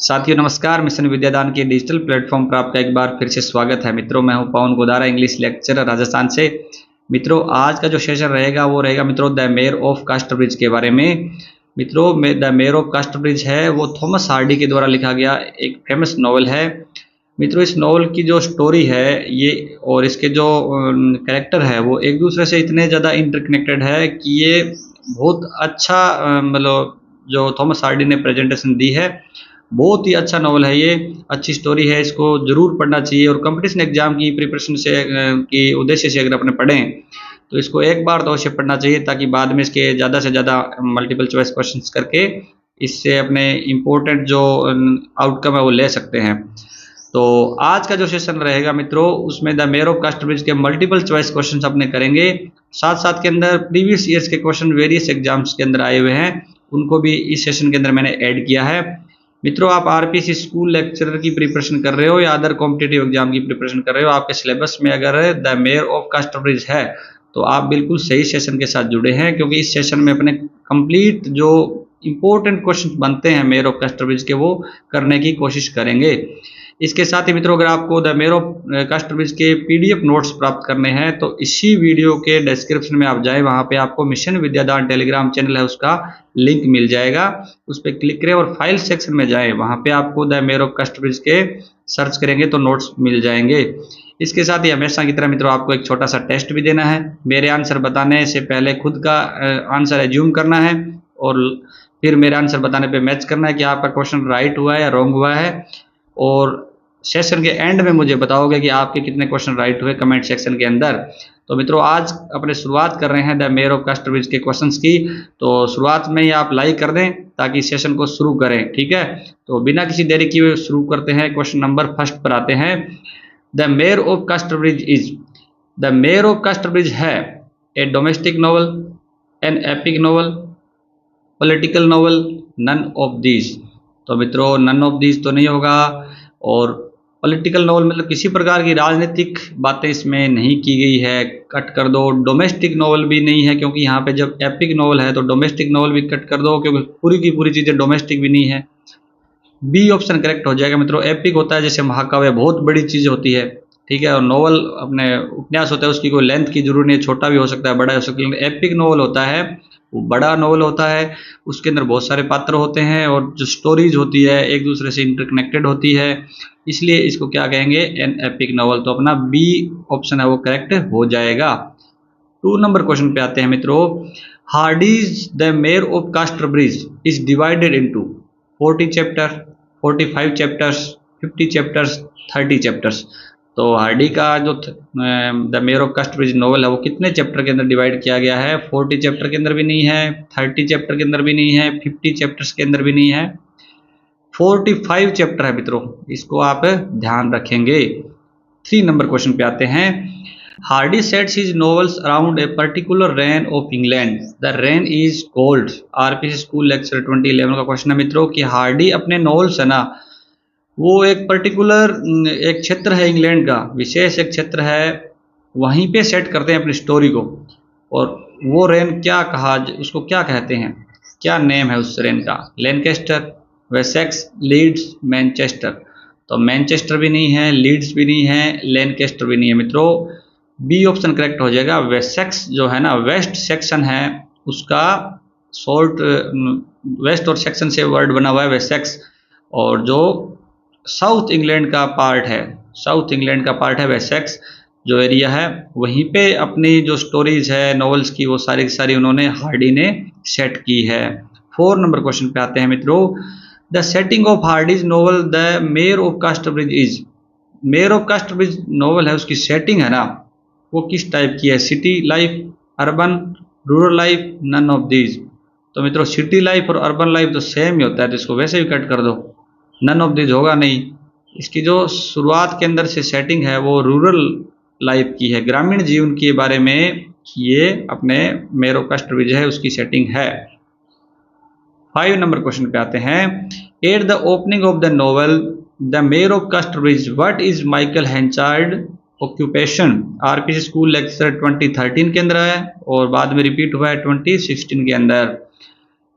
साथियों नमस्कार। मिशन विद्यादान के डिजिटल प्लेटफॉर्म पर आपका एक बार फिर से स्वागत है। मित्रों, मैं हूं पवन गोदारा, इंग्लिश लेक्चरर राजस्थान से। मित्रों, आज का जो सेशन रहेगा वो रहेगा मित्रों द मेयर ऑफ कास्टब्रिज के बारे में। मित्रों, द मेयर ऑफ कास्टब्रिज है वो थॉमस हार्डी के द्वारा लिखा गया एक फेमस नॉवल है। मित्रों, इस नॉवल की जो स्टोरी है ये और इसके जो कैरेक्टर है वो एक दूसरे से इतने ज़्यादा इंटरकनेक्टेड है कि ये बहुत अच्छा मतलब जो थॉमस हार्डी ने प्रेजेंटेशन दी है, बहुत ही अच्छा नॉवल है ये, अच्छी स्टोरी है, इसको ज़रूर पढ़ना चाहिए। और कंपटीशन एग्जाम की प्रिपरेशन से की उद्देश्य से अगर अपने पढ़ें तो इसको एक बार तो अवश्य पढ़ना चाहिए, ताकि बाद में इसके ज़्यादा से ज़्यादा मल्टीपल चॉइस क्वेश्चंस करके इससे अपने इम्पोर्टेंट जो आउटकम है वो ले सकते हैं। तो आज का जो सेशन रहेगा मित्रों, उसमें द मेयर ऑफ कास्टब्रिज के मल्टीपल चॉइस क्वेश्चन अपने करेंगे। साथ साथ के अंदर प्रीवियस ईयर्स के क्वेश्चन वेरियस एग्जाम्स के अंदर आए हुए हैं, उनको भी इस सेशन के अंदर मैंने ऐड किया है। मित्रों, आप आरपीएससी स्कूल लेक्चरर की प्रिपरेशन कर रहे हो या अदर कॉम्पिटेटिव एग्जाम की प्रिपरेशन कर रहे हो, आपके सिलेबस में अगर द मेयर ऑफ कास्टब्रिज है तो आप बिल्कुल सही सेशन के साथ जुड़े हैं, क्योंकि इस सेशन में अपने कंप्लीट जो इंपॉर्टेंट क्वेश्चन बनते हैं मेयर ऑफ कास्टब्रिज के वो करने की कोशिश करेंगे। इसके साथ ही मित्रों, अगर आपको द मेयर ऑफ कास्टब्रिज के पीडीएफ नोट्स प्राप्त करने हैं तो इसी वीडियो के डिस्क्रिप्शन में आप जाए, वहां पे आपको मिशन विद्यादान टेलीग्राम चैनल है उसका लिंक मिल जाएगा, उस पर क्लिक करें और फाइल सेक्शन में जाए, वहां पे आपको द मेयर ऑफ कास्टब्रिज के सर्च करेंगे तो नोट्स मिल जाएंगे। इसके साथ ही हमेशा की तरह मित्रों, आपको एक छोटा सा टेस्ट भी देना है। मेरे आंसर बताने से पहले खुद का आंसर एज्यूम करना है और फिर मेरे आंसर बताने पे मैच करना है कि आपका क्वेश्चन राइट हुआ है या रॉन्ग हुआ है। और सेशन के एंड में मुझे बताओगे कि आपके कितने क्वेश्चन राइट हुए कमेंट सेक्शन के अंदर। तो मित्रों, आज अपने शुरुआत कर रहे हैं द मेयर ऑफ कास्टब्रिज के क्वेश्चंस की, तो शुरुआत में ही आप लाइक कर दें ताकि सेशन को शुरू करें, ठीक है। तो बिना किसी देरी किए शुरू करते हैं। क्वेश्चन नंबर फर्स्ट पर आते हैं। The mayor of Casterbridge is, the mayor of Casterbridge है a domestic novel, an epic novel, political novel, none of these. तो मित्रों, नन ऑफ दीज तो नहीं होगा। और पॉलिटिकल नॉवल मतलब किसी प्रकार की राजनीतिक बातें इसमें नहीं की गई है, कट कर दो। डोमेस्टिक नॉवल भी नहीं है, क्योंकि यहाँ पे जब एपिक नॉवल है तो डोमेस्टिक नॉवल भी कट कर दो, क्योंकि पूरी की पूरी चीज़ें डोमेस्टिक भी नहीं है। बी ऑप्शन करेक्ट हो जाएगा मित्रों। एपिक होता है जैसे महाकाव्य, बहुत बड़ी चीज़ होती है, ठीक है। और नॉवल अपने उपन्यास होता है, उसकी कोई लेंथ की जरूरत नहीं है, छोटा भी हो सकता है, बड़ा हो सकता है। एपिक नॉवल होता है वो बड़ा नॉवल होता है, उसके अंदर बहुत सारे पात्र होते हैं और जो स्टोरीज होती है एक दूसरे से इंटरकनेक्टेड होती है, इसलिए इसको क्या कहेंगे, एन एपिक नॉवल। तो अपना बी ऑप्शन है वो करेक्ट हो जाएगा। 2 नंबर क्वेश्चन पे आते हैं मित्रों। Hardy's the mayor of Casterbridge is divided into 40 chapter, 45 chapters, 50 chapters, 30 chapters. तो हार्डी का जो the mayor of Casterbridge novel है वो कितने चैप्टर के अंदर डिवाइड किया गया है? 40 चैप्टर के अंदर भी नहीं है, 30 चैप्टर के अंदर भी नहीं है, 50 चैप्टर्स के अंदर भी नहीं है, 45 चैप्टर है मित्रों, इसको आप ध्यान रखेंगे। 3 नंबर क्वेश्चन पे आते हैं। Hardy sets his novels around a particular rain of England, the rain is called. RPSC school lecture 2011 का क्वेश्चन है मित्रों कि हार्डी अपने नॉवेल्स है ना वो एक पर्टिकुलर एक क्षेत्र है इंग्लैंड का, विशेष एक क्षेत्र है, वहीं पे सेट करते हैं अपनी स्टोरी को। और वो रेन क्या कहा, उसको क्या कहते हैं, क्या नेम है उस रेन का? लैनकेस्टर, वेसेक्स, लीड्स, मैनचेस्टर। तो मैनचेस्टर भी नहीं है, लीड्स भी नहीं है, लैनकेस्टर भी नहीं है मित्रों। बी ऑप्शन करेक्ट हो जाएगा। वेसेक्स जो है ना, वेस्ट सेक्शन है उसका, शॉर्ट वेस्ट और सेक्शन से वर्ड बना हुआ है वेसेक्स। और जो साउथ इंग्लैंड का पार्ट है, साउथ इंग्लैंड का पार्ट है वेसेक्स जो एरिया है, वहीं पे अपनी जो स्टोरीज है नॉवेल्स की वो सारी की सारी उन्होंने हार्डी ने सेट की है। 4 नंबर क्वेश्चन पे आते हैं मित्रों। The setting of Hardy's novel the mayor of Casterbridge is, Mayor of Casterbridge novel है उसकी सेटिंग है ना वो किस टाइप की है? City life, urban, rural life, none of these. तो मित्रों, सिटी लाइफ और अर्बन लाइफ तो सेम ही होता है, तो इसको वैसे भी कट कर दो, नन ऑफ दीज होगा नहीं। इसकी जो शुरुआत के अंदर से सेटिंग है वो रूरल लाइफ की है, ग्रामीण जीवन के बारे में ये अपने मेयर ऑफ कास्टब्रिज है उसकी सेटिंग है। 5 नंबर क्वेश्चन पे आते हैं। At the opening of the novel the mayor of Casterbridge what is Michael Henchard occupation? RPSC school lecture 2013 के अंदर है और बाद में रिपीट हुआ है 2016 के अंदर।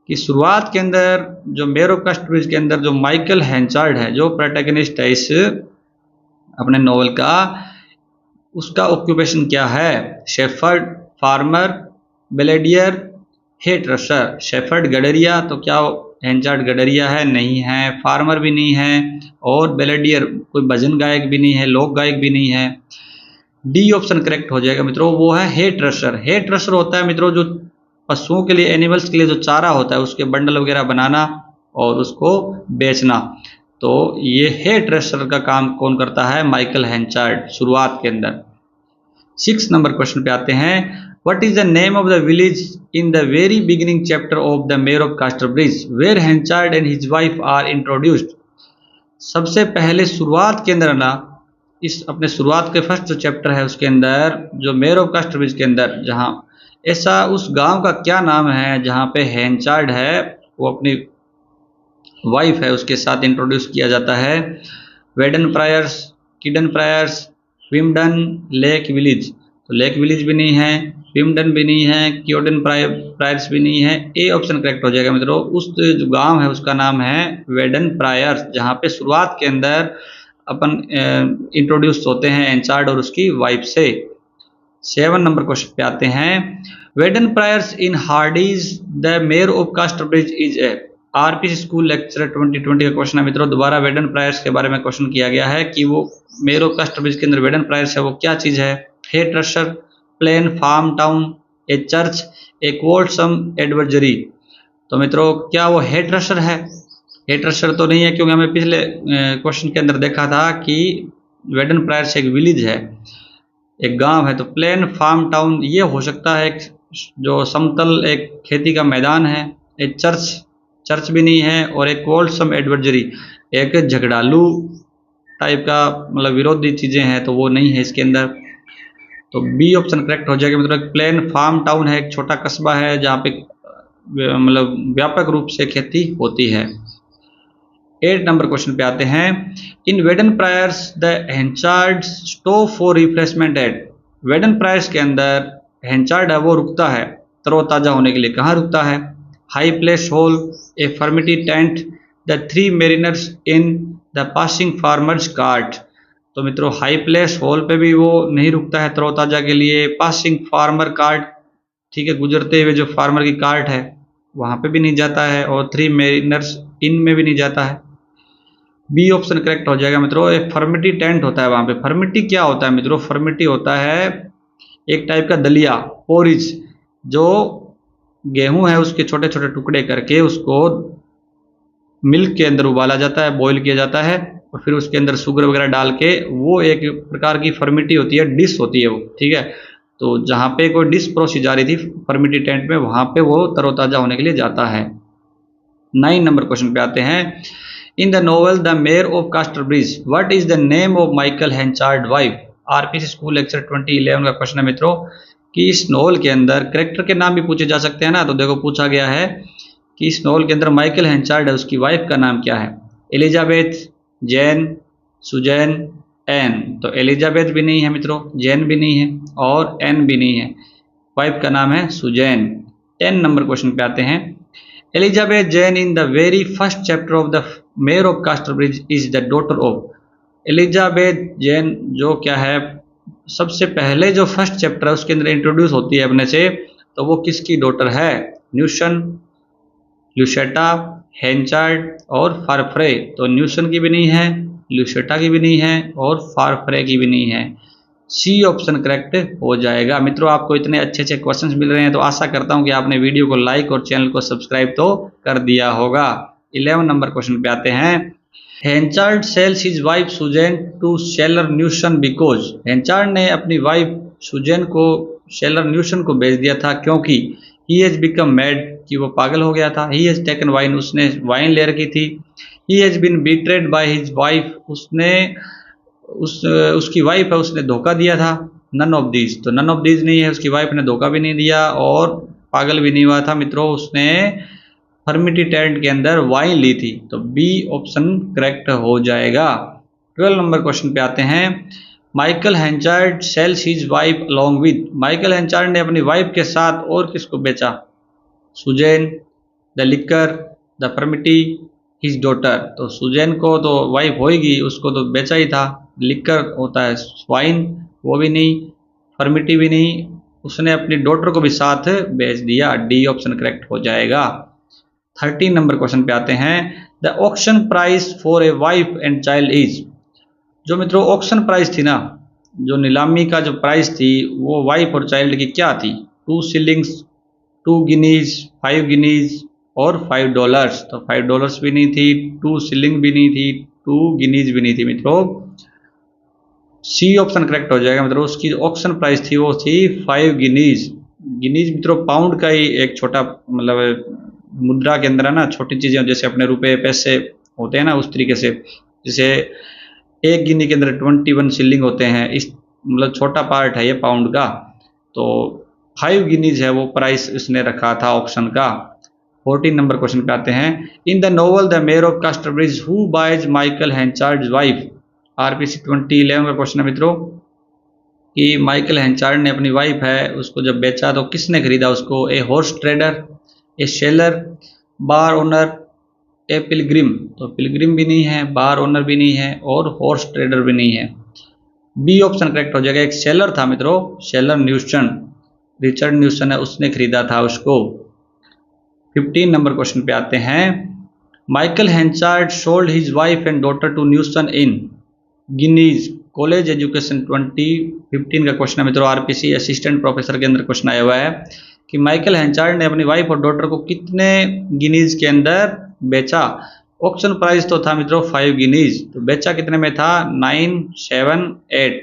कि शुरुआत के अंदर जो मेयर ऑफ कास्टब्रिज के अंदर जो माइकल हेंचार्ड है, जो प्रोटैगनिस्ट है इस अपने नॉवल का, उसका ऑक्यूपेशन क्या है? Shepherd, farmer, balladeer, hay trusser. Shepherd गडरिया, तो क्या हेंचार्ड गडरिया है? नहीं है। फार्मर भी नहीं है, और बेलेडियर कोई भजन गायक भी नहीं है, लोक गायक भी नहीं है। डी ऑप्शन करेक्ट हो जाएगा मित्रों, वो है हेट रशर। हेट रशर होता है मित्रों जो पशुओं के लिए, एनिमल्स के लिए जो चारा होता है उसके बंडल वगैरह बनाना और उसको बेचना। तो ये हेट रशर का काम कौन करता है? माइकल हेंचार्ड, शुरुआत के अंदर। 6 नंबर क्वेश्चन पे आते हैं। What is the name of the village in the very beginning chapter of the mayor of Casterbridge where Henchard and his wife are introduced. सबसे पहले शुरुआत के अंदर ना, इस अपने शुरुआत के फर्स्ट जो चैप्टर है उसके अंदर, जो मेयर ऑफ कास्टरब्रिज के अंदर, जहाँ ऐसा उस गांव का क्या नाम है जहाँ पे हेंचार्ड है वो अपनी वाइफ है उसके साथ इंट्रोड्यूस किया जाता है? Weydon Priors, Kidon Priors, Wimdon, lake village. तो लेक विलेज भी नहीं है, विम्डन भी नहीं है, क्योडन प्रायर्स भी नहीं है। ए ऑप्शन करेक्ट हो जाएगा मित्रों। उस जो गांव है उसका नाम है वेडन प्रायर्स, जहाँ पे शुरुआत के अंदर अपन इंट्रोड्यूस होते हैं हेंचार्ड और उसकी वाइफ से। 7 नंबर क्वेश्चन पे आते हैं। Whedon priors in Hardy's the mayor of कास्टरब्रिज is a. RPC school lecture 2020 का क्वेश्चन है मित्रों। दोबारा वेडन प्रायर्स के बारे में क्वेश्चन किया गया है कि वो मेयर ऑफ कास्टरब्रिज के अंदर वेडन प्रायर्स है वो क्या चीज है? Hay trusser, plain farm town, a church, a कोल्डसम एडवर्जरी। तो मित्रों क्या वो हेट रशर है? हेट रशर तो नहीं है, क्योंकि हमें पिछले क्वेश्चन के अंदर देखा था कि वेडन प्रायर्स एक विलेज है, एक गांव है। तो प्लेन फार्म टाउन ये हो सकता है, जो समतल एक खेती का मैदान है। एक चर्च भी नहीं है, और एक कोल्डसम एडवर्जरी, एक झगड़ालू टाइप का, मतलब विरोधी चीजें हैं, तो वो नहीं है इसके अंदर। तो बी ऑप्शन करेक्ट हो जाएगा मतलब प्लेन फार्म टाउन है, एक छोटा कस्बा है जहाँ पे मतलब व्यापक रूप से खेती होती है। 8 नंबर क्वेश्चन पे आते हैं। In Weydon Priors the Henchard stop for refreshment at. Weydon Priors के अंदर हेंचार्ड है वो रुकता है तरोताजा होने के लिए। कहाँ रुकता है? High place hall, a furmity tent, the 3 mariners inn the passing farmers cart. तो मित्रों हाई प्लेस हॉल पे भी वो नहीं रुकता है तरोताजा के लिए। पासिंग फार्मर कार्ट, ठीक है, गुजरते हुए जो फार्मर की कार्ट है वहां पे भी नहीं जाता है, और 3 मेरिनर्स इन में भी नहीं जाता है। बी ऑप्शन करेक्ट हो जाएगा मित्रों। एक फर्मिटी टेंट होता है वहां पे। फर्मिटी क्या होता है मित्रों? फर्मिटी होता है एक टाइप का दलिया, पोरिज, जो गेहूं है उसके छोटे छोटे टुकड़े करके उसको मिल्क के अंदर उबाला जाता है, बॉईल किया जाता है, और फिर उसके अंदर शुगर वगैरह डाल के वो एक प्रकार की फर्मिटी होती है, डिश होती है वो, ठीक है। तो जहाँ पे कोई डिश परोसी जा रही थी फर्मिटी टेंट में, वहां पे वो तरोताजा होने के लिए जाता है। 9 नंबर क्वेश्चन पे आते हैं। In the novel the mayor of Casterbridge what is the name of Michael Henchard wife. RPC school lecture 2011 का क्वेश्चन है मित्रों कि इस नोवेल के अंदर कैरेक्टर के नाम भी पूछे जा सकते हैं ना। तो देखो पूछा गया है कि इस नोवेल के अंदर माइकल हेंचार्ड है, उसकी वाइफ का नाम क्या है? Elizabeth, Jane, Susan, Ann. तो एलिजाबेथ भी नहीं है मित्रों, जैन भी नहीं है, और एन भी नहीं है। वाइफ का नाम है सुजैन। 10 नंबर क्वेश्चन पे आते हैं। Elizabeth Jain in the very first chapter of the mayor of कास्टरब्रिज is the daughter of. Elizabeth Jain जो क्या है, सबसे पहले जो फर्स्ट चैप्टर है उसके अंदर इंट्रोड्यूस होती है अपने से, तो वो किसकी डॉटर है? न्यूशन, ल्यूशेटा, हेंचार्ड और फारफ्रे। तो न्यूशन की भी नहीं है, ल्यूशेटा की भी नहीं है, और फारफ्रे की भी नहीं है। सी ऑप्शन करेक्ट हो जाएगा। मित्रों आपको इतने अच्छे अच्छे क्वेश्चंस मिल रहे हैं तो आशा करता हूं कि आपने वीडियो को लाइक और चैनल को सब्सक्राइब तो कर दिया होगा। 11 नंबर क्वेश्चन पे आते हैं। Henchard sells his wife Susan to sailor Newson because. Henchard ने अपनी वाइफ सुजैन को सेलर न्यूशन को बेच दिया था क्योंकि ही हैज बिकम मैड, कि वो पागल हो गया था। ही हैज टेकन वाइन, उसने वाइन ले रखी थी। He has been betrayed by his wife, उसने उसकी वाइफ है उसने धोखा दिया था। नन ऑफ दीज, तो नन ऑफ दीज नहीं है, उसकी वाइफ ने धोखा भी नहीं दिया और पागल भी नहीं हुआ था मित्रों, उसने फर्मिटी टेंट के अंदर वाइन ली थी। तो बी ऑप्शन करेक्ट हो जाएगा। 12 नंबर क्वेश्चन पे आते हैं। Michael Henchard sells his wife along with. Michael Henchard ने अपनी वाइफ के साथ और किसको बेचा? Susan, the liquor, the furmity, his daughter. तो सुजैन को तो वाइफ होगी, उसको तो बेचा ही था। लिकर होता है स्वाइन, वो भी नहीं, फर्मिटी भी नहीं, उसने अपनी डॉटर को भी साथ बेच दिया। डी ऑप्शन करेक्ट हो जाएगा। 13 नंबर क्वेश्चन पे आते हैं। The auction price for a wife and child is. जो मित्रों ऑक्शन प्राइस थी ना, जो नीलामी का जो प्राइस थी, वो वाइफ और चाइल्ड की क्या थी? 2 शिलिंग्स, 2 गिनीज, 5 गिनीज और $5। तो $5 भी नहीं थी, 2 शिलिंग भी नहीं थी, 2 गिनीज भी नहीं थी मित्रों। सी ऑप्शन करेक्ट हो जाएगा। मित्रों उसकी ऑक्शन प्राइस थी वो थी 5 गिनीज। गिनीज मित्रों पाउंड का ही एक छोटा मतलब मुद्रा के अंदर है ना, छोटी चीजें जैसे अपने रुपए पैसे होते हैं ना, उस तरीके से। जैसे एक गिनी के अंदर 21 शिलिंग होते हैं, इस मतलब छोटा पार्ट है ये पाउंड का। तो 5 गिनीज है वो प्राइस इसने रखा था ऑक्शन का। 14 नंबर क्वेश्चन पे आते हैं। In the novel the mayor of Casterbridge who buys Michael Henchard wife. RPC 2011 का क्वेश्चन है मित्रों कि माइकल हेंचार्ड ने अपनी वाइफ है उसको जब बेचा तो किसने खरीदा उसको? A horse trader, A seller, bar owner, A Pilgrim. तो पिलग्रिम भी नहीं है, बार ओनर भी नहीं है और हॉर्स ट्रेडर भी नहीं है। बी ऑप्शन करेक्ट हो जाएगा। एक सेलर था मित्रों, सेलर न्यूस्टन, रिचर्ड न्यूस्टन है उसने खरीदा था उसको। 15 नंबर क्वेश्चन पे आते हैं। Michael Henchard sold his wife and daughter to Newson in Guinness college education 2015 का क्वेश्चन है मित्रों। आरपीसी असिस्टेंट प्रोफेसर के अंदर क्वेश्चन आया हुआ है कि माइकल हेंचार्ड ने अपनी वाइफ और डॉटर को कितने गिनीज के अंदर बेचा? ऑक्शन प्राइस तो था मित्रों 5 गिनीज, तो बेचा कितने में था? 9, 7, 8।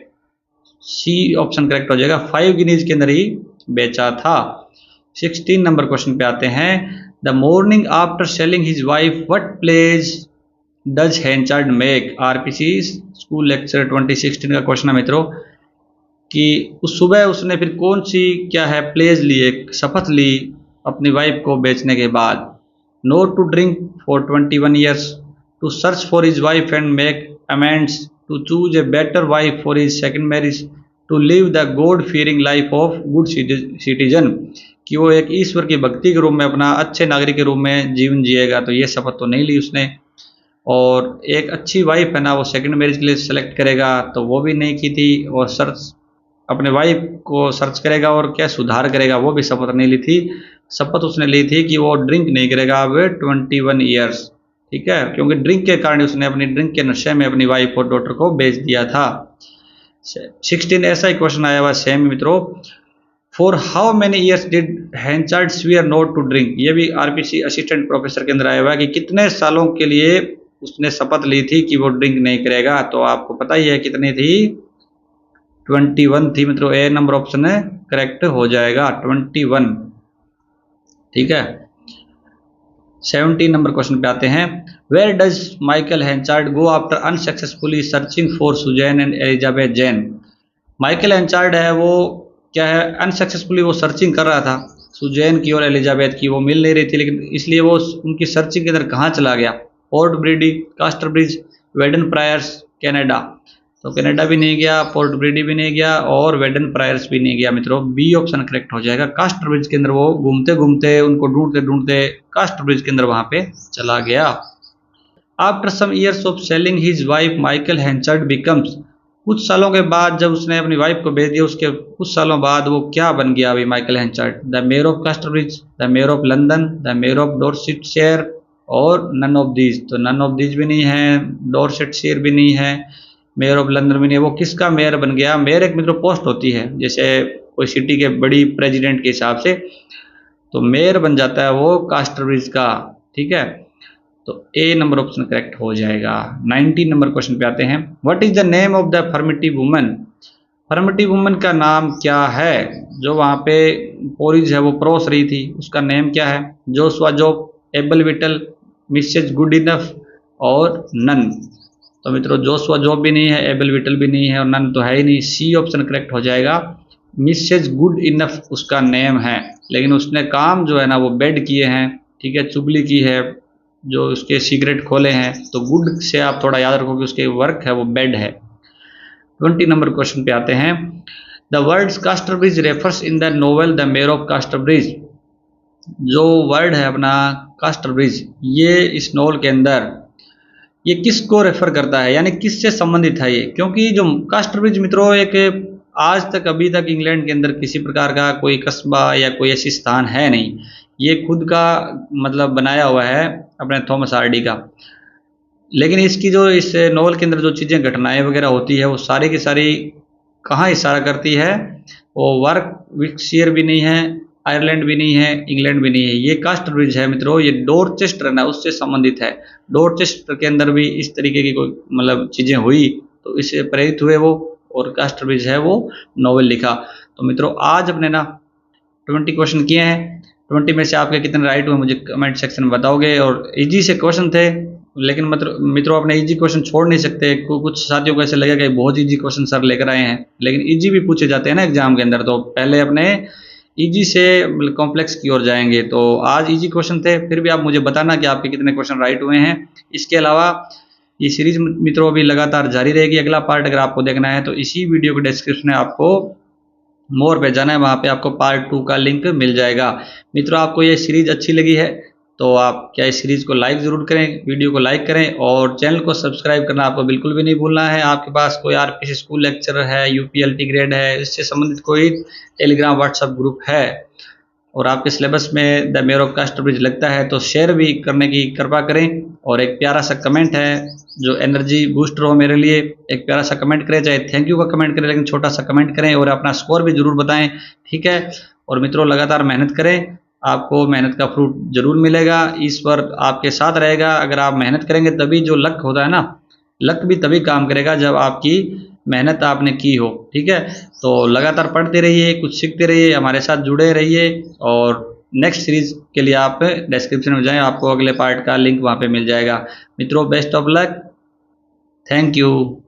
सी ऑप्शन करेक्ट हो जाएगा, 5 गिनीज के अंदर ही बेचा था। 16 नंबर क्वेश्चन पे आते हैं। The morning after selling his wife what pledge does Henchard make? RPC school lecture 2016 का क्वेश्चन है मित्रों कि उस सुबह उसने फिर कौन सी क्या है प्लेज ली, एक शपथ ली अपनी वाइफ को बेचने के बाद। Not to drink for 21 years, to search for his wife and make amends, to choose a better wife for his second marriage, to live the god fearing life of good citizen. कि वो एक ईश्वर की भक्ति के रूप में अपना अच्छे नागरिक के रूप में जीवन जिएगा। तो ये शपथ तो नहीं ली उसने। और एक अच्छी वाइफ है ना, वो सेकंड मैरिज के लिए सेलेक्ट करेगा तो वो भी नहीं की थी। और सर्च अपने वाइफ को सर्च करेगा और क्या सुधार करेगा, वो भी शपथ नहीं ली थी। शपथ उसने ली थी कि वो ड्रिंक नहीं करेगा अब 21 ईयर्स, ठीक है, क्योंकि ड्रिंक के कारण उसने अपनी ड्रिंक के नशे में अपनी वाइफ और डॉटर को बेच दिया था। 16 ऐसा ही क्वेश्चन आया हुआ सेम मित्रों। For how many years did Henchard swear not to drink? ये भी आरपीसी असिस्टेंट प्रोफेसर के अंदर आया हुआ है कि कितने सालों के लिए उसने शपथ ली थी कि वो ड्रिंक नहीं करेगा। तो आपको पता ही है कितनी थी, 21 थी मित्रों। ए नंबर ऑप्शन है करेक्ट हो जाएगा, 21, ठीक है। 17 नंबर क्वेश्चन पे आते हैं। Where does Michael Henchard go after unsuccessfully searching for Susan and Elizabeth Jane? Michael Henchard है वो क्या है, अनसक्सेसफुली वो सर्चिंग कर रहा था सुजैन की और एलिजाबेथ की, वो मिल नहीं रही थी, लेकिन इसलिए वो उनकी सर्चिंग के अंदर कहाँ चला गया? Port Bredy, Casterbridge, Weydon Priors, Canada. तो कनाडा भी नहीं गया, पोर्ट ब्रीडी भी नहीं गया और वेडन प्रायर्स भी नहीं गया मित्रों। बी ऑप्शन करेक्ट हो जाएगा। कास्टरब्रिज के अंदर वो घूमते घूमते उनको ढूंढते ढूंढते कास्टरब्रिज के अंदर वहां पे चला गया। After some years of selling his wife Michael Henchard becomes. कुछ सालों के बाद जब उसने अपनी वाइफ को बेच दिया, उसके कुछ सालों बाद वो क्या बन गया अभी Michael Henchard? The mayor of Casterbridge, the mayor of London, the mayor of Dorsetshire और नन ऑफ दीज। तो नन ऑफ दीज भी नहीं है, डॉर्सेटशायर भी नहीं है, मेयर ऑफ लंदन भी नहीं है। वो किसका मेयर बन गया? मेयर एक मित्रों पोस्ट होती है, जैसे कोई सिटी के बड़ी प्रेसिडेंट के हिसाब से, तो मेयर बन जाता है वो कास्टरब्रिज का, ठीक है। तो ए नंबर ऑप्शन करेक्ट हो जाएगा। 19 नंबर क्वेश्चन पे आते हैं। What is the name of the furmity woman? Furmity woman का नाम क्या है? जो वहां पे पोरिज है वो परोस रही थी, उसका नेम क्या है? Joshua Jopp, Abel Whittle, Mrs Goodenough और नन। तो मित्रों जोशुआ जॉब भी नहीं है, एबल विटल भी नहीं है और नन तो है ही नहीं। सी ऑप्शन करेक्ट हो जाएगा। मिसेज गुड इनफ उसका नेम है, लेकिन उसने काम जो है ना वो बेड किए हैं, ठीक है, चुगली की है, जो उसके सीक्रेट खोले हैं। तो गुड से आप थोड़ा याद रखो कि उसके वर्क है वो बेड है। 20 नंबर क्वेश्चन पे आते हैं। The words कास्टरब्रिज refers in the novel the mayor of कास्टरब्रिज। जो वर्ड है अपना कास्टर ब्रिज, ये इस नॉवल के अंदर ये किसको रेफर करता है, यानी किससे संबंधित है ये? क्योंकि जो कास्टर ब्रिज मित्रों एक आज तक अभी तक इंग्लैंड के अंदर किसी प्रकार का कोई कस्बा या कोई ऐसी स्थान है नहीं, ये खुद का मतलब बनाया हुआ है अपने थॉमस हार्डी का। लेकिन इसकी जो इस नॉवल के अंदर जो चीज़ें घटनाएं वगैरह होती है वो सारी की सारी कहाँ इशारा करती है? वो वर्क विक्शियर भी नहीं है, आयरलैंड भी नहीं है, इंग्लैंड भी नहीं है, ये कास्टर ब्रिज है मित्रों, ये डोरचेस्टर ना उससे संबंधित है। डोरचेस्टर के अंदर भी इस तरीके की कोई मतलब चीज़ें हुई तो इससे प्रेरित हुए वो, और कास्टर ब्रिज है वो नॉवेल लिखा। तो मित्रों आज अपने ना 20 क्वेश्चन किए हैं, 20 में से आपके कितने राइट हुए मुझे कमेंट सेक्शन में बताओगे। और इजी से क्वेश्चन थे, लेकिन मित्रों अपने इजी क्वेश्चन छोड़ नहीं सकते। कुछ साथियों को ऐसे लगेगा कि बहुत इजी क्वेश्चन सर लेकर आए हैं, लेकिन इजी भी पूछे जाते हैं ना एग्जाम के अंदर, तो पहले अपने इजी से कॉम्प्लेक्स की ओर जाएंगे। तो आज इजी क्वेश्चन थे, फिर भी आप मुझे बताना कि आपके कितने क्वेश्चन राइट हुए हैं। इसके अलावा ये सीरीज मित्रों अभी लगातार जारी रहेगी। अगला पार्ट अगर आपको देखना है तो इसी वीडियो के डिस्क्रिप्शन में आपको मोर पे जाना है, वहाँ पे आपको पार्ट 2 का लिंक मिल जाएगा। मित्रों आपको ये सीरीज अच्छी लगी है तो आप क्या इस सीरीज को लाइक ज़रूर करें, वीडियो को लाइक करें और चैनल को सब्सक्राइब करना आपको बिल्कुल भी नहीं भूलना है। आपके पास कोई आरपीसी स्कूल लेक्चर है, यूपीएलटी ग्रेड है, इससे संबंधित कोई टेलीग्राम व्हाट्सएप ग्रुप है और आपके सिलेबस में the mayor of Casterbridge लगता है तो शेयर भी करने की कृपा करें। और एक प्यारा सा कमेंट है जो एनर्जी बूस्टर हो मेरे लिए, एक प्यारा सा कमेंट करें, चाहे थैंक यू का कमेंट करें लेकिन छोटा सा कमेंट करें और अपना स्कोर भी जरूर बताएं, ठीक है। और मित्रों लगातार मेहनत करें, आपको मेहनत का फ्रूट जरूर मिलेगा, ईश्वर आपके साथ रहेगा। अगर आप मेहनत करेंगे तभी जो लक होता है ना, लक भी तभी काम करेगा जब आपकी मेहनत आपने की हो, ठीक है। तो लगातार पढ़ते रहिए, कुछ सीखते रहिए, हमारे साथ जुड़े रहिए और नेक्स्ट सीरीज के लिए आप डिस्क्रिप्शन में जाएं, आपको अगले पार्ट का लिंक वहाँ पे मिल जाएगा। मित्रों best of luck, thank you.